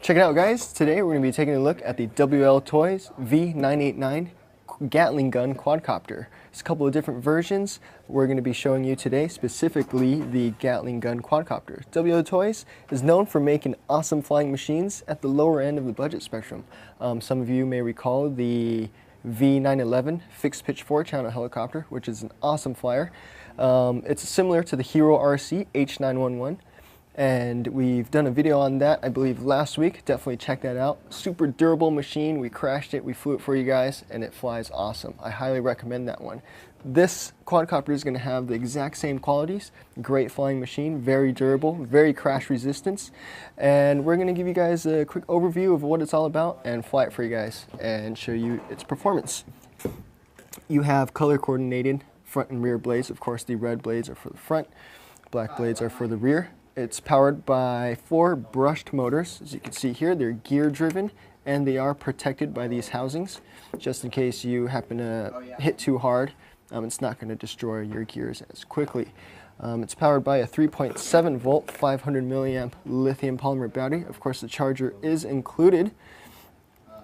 Check it out, guys. Today we're going to be taking a look at the WLtoys V989 Gatling gun quadcopter. There's a couple of different versions we're going to be showing you today, specifically the Gatling gun quadcopter. WLtoys is known for making awesome flying machines at the lower end of the budget spectrum. Some of you may recall the V911 fixed pitch 4-channel helicopter, which is an awesome flyer. It's similar to the Hero RC H911. And we've done a video on that, I believe, last week. Definitely check that out. Super durable machine. We crashed it, we flew it for you guys, and it flies awesome. I highly recommend that one. This quadcopter is going to have the exact same qualities. Great flying machine, very durable, very crash resistance. And we're going to give you guys a quick overview of what it's all about and fly it for you guys and show you its performance. You have color coordinated front and rear blades. Of course, the red blades are for the front, black blades are for the rear. It's powered by 4 brushed motors. As you can see here, they're gear driven and they are protected by these housings. Just in case you happen to hit too hard, it's not going to destroy your gears as quickly. It's powered by a 3.7 volt, 500 milliamp lithium polymer battery. Of course, the charger is included.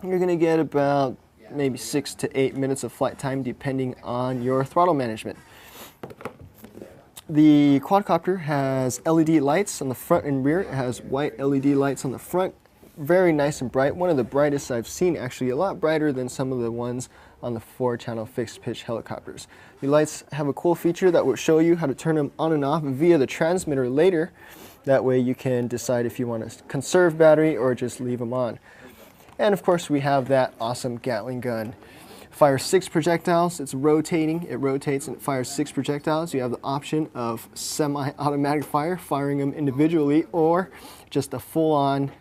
You're going to get about maybe 6 to 8 minutes of flight time depending on your throttle management. The quadcopter has LED lights on the front and rear. It has white LED lights on the front. Very nice and bright. One of the brightest I've seen, actually. A lot brighter than some of the ones on the 4-channel fixed pitch helicopters. The lights have a cool feature that will show you how to turn them on and off via the transmitter later. That way you can decide if you want to conserve battery or just leave them on. And of course we have that awesome Gatling gun. Fires 6 projectiles. It's rotating. It rotates and it fires 6 projectiles. You have the option of semi-automatic fire, firing them individually, or just a full-on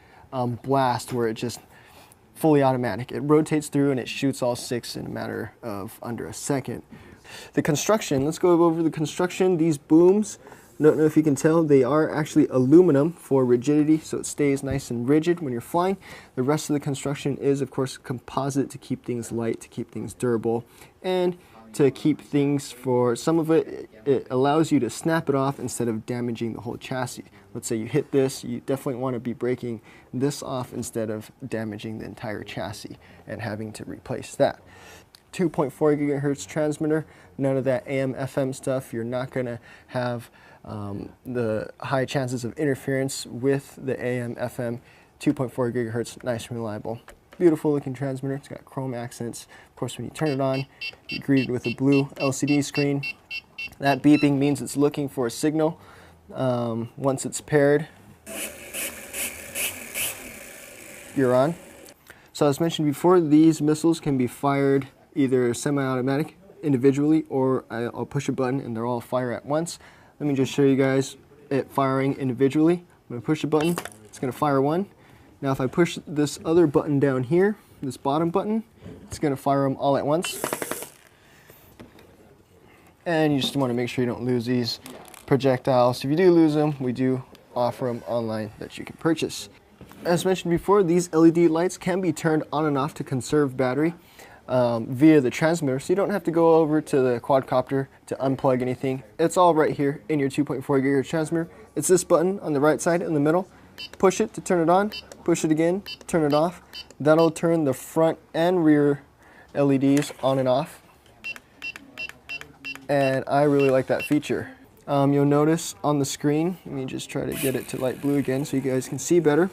blast where it just fully automatic. It rotates through and it shoots all 6 in a matter of under a second. The construction. Let's go over the construction. These booms, don't know if you can tell, they are actually aluminum for rigidity, so it stays nice and rigid when you're flying. The rest of the construction is, of course, composite to keep things light, to keep things durable, and to keep things, for some of it, it allows you to snap it off instead of damaging the whole chassis. Let's say you hit this, you definitely want to be breaking this off instead of damaging the entire chassis and having to replace that. 2.4 gigahertz transmitter, none of that AM FM stuff. You're not going to have the high chances of interference with the AM FM. 2.4 gigahertz, nice and reliable. Beautiful looking transmitter. It's got chrome accents. Of course, when you turn it on, you're greeted with a blue LCD screen. That beeping means it's looking for a signal. Once it's paired, you're on. So as mentioned before, these missiles can be fired either semi-automatic individually, or I'll push a button and they'll all fire at once. Let me just show you guys it firing individually. I'm going to push a button, it's going to fire one. Now if I push this other button down here, this bottom button, it's going to fire them all at once. And you just want to make sure you don't lose these projectiles. If you do lose them, we do offer them online that you can purchase. As mentioned before, these LED lights can be turned on and off to conserve battery via the transmitter, so you don't have to go over to the quadcopter to unplug anything. It's all right here in your 2.4 gigahertz transmitter. It's this button on the right side in the middle. Push it to turn it on, push it again, turn it off. That'll turn the front and rear LEDs on and off. And I really like that feature. You'll notice on the screen, let me just try to get it to light blue again so you guys can see better.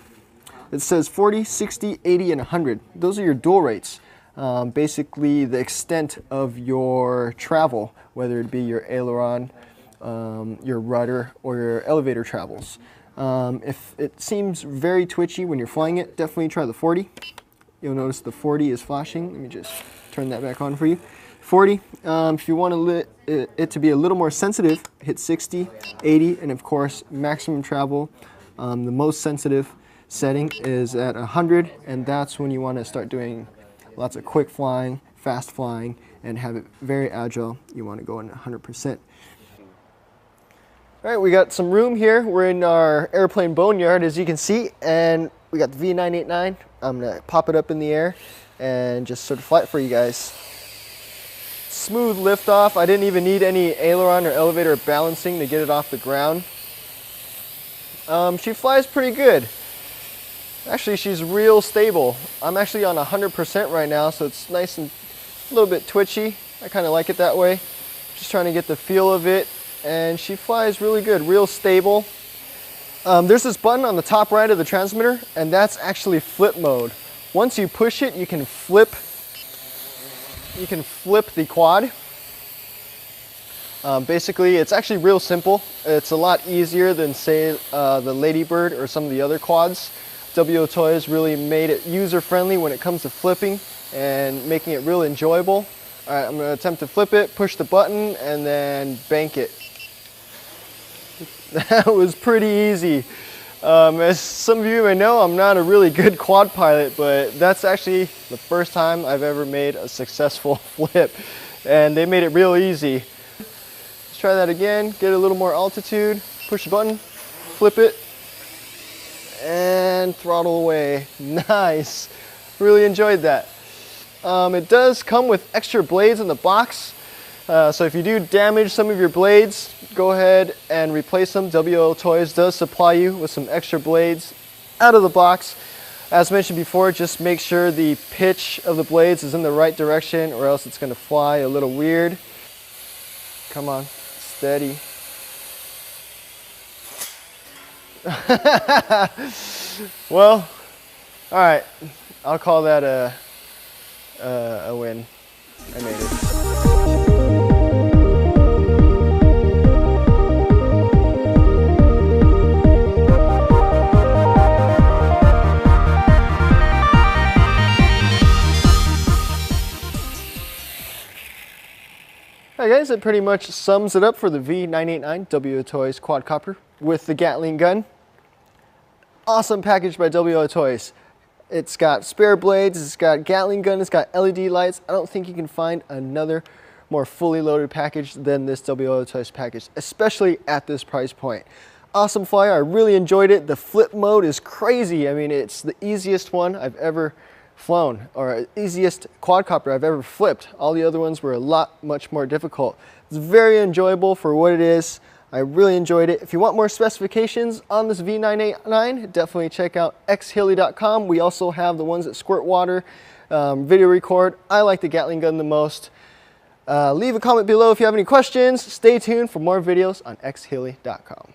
It says 40, 60, 80, and 100. Those are your dual rates. Basically the extent of your travel, whether it be your aileron, your rudder, or your elevator travels. If it seems very twitchy when you're flying it, definitely try the 40. You'll notice the 40 is flashing. Let me just turn that back on for you. 40, if you want it to be a little more sensitive, hit 60, 80, and of course maximum travel. The most sensitive setting is at 100, and that's when you want to start doing lots of quick flying, fast flying, and have it very agile. You want to go in 100%. All right, we got some room here. We're in our airplane boneyard, as you can see, and we got the V989. I'm gonna pop it up in the air and just sort of fly it for you guys. Smooth liftoff. I didn't even need any aileron or elevator balancing to get it off the ground. She flies pretty good. Actually, she's real stable. I'm actually on 100% right now, so it's nice and a little bit twitchy. I kind of like it that way. Just trying to get the feel of it, and she flies really good, real stable. There's this button on the top right of the transmitter, and that's actually flip mode. Once you push it, you can flip the quad. Basically, it's actually real simple. It's a lot easier than, say, the Ladybird or some of the other quads. WLtoys really made it user-friendly when it comes to flipping and making it real enjoyable. All right, I'm going to attempt to flip it, push the button, and then bank it. That was pretty easy. As some of you may know, I'm not a really good quad pilot, but that's actually the first time I've ever made a successful flip, and they made it real easy. Let's try that again, get a little more altitude, push the button, flip it, and throttle away. Nice. Really enjoyed that. It does come with extra blades in the box, so if you do damage some of your blades, go ahead and replace them. WLtoys does supply you with some extra blades out of the box. As mentioned before, just make sure the pitch of the blades is in the right direction, or else it's going to fly a little weird. Come on, steady. Well, all right, I'll call that a win. I made it. Alright guys, that pretty much sums it up for the V989 WLtoys quadcopter with the Gatling gun. Awesome package by WLtoys. It's got spare blades, it's got Gatling gun, it's got LED lights. I don't think you can find another more fully loaded package than this WLtoys package, especially at this price point. Awesome flyer, I really enjoyed it. The flip mode is crazy. I mean, it's the easiest one I've ever flown, or easiest quadcopter I've ever flipped. All the other ones were much more difficult. It's very enjoyable for what it is. I really enjoyed it. If you want more specifications on this V989, definitely check out xheli.com. We also have the ones that squirt water, video record. I like the Gatling gun the most. Leave a comment below if you have any questions. Stay tuned for more videos on xheli.com.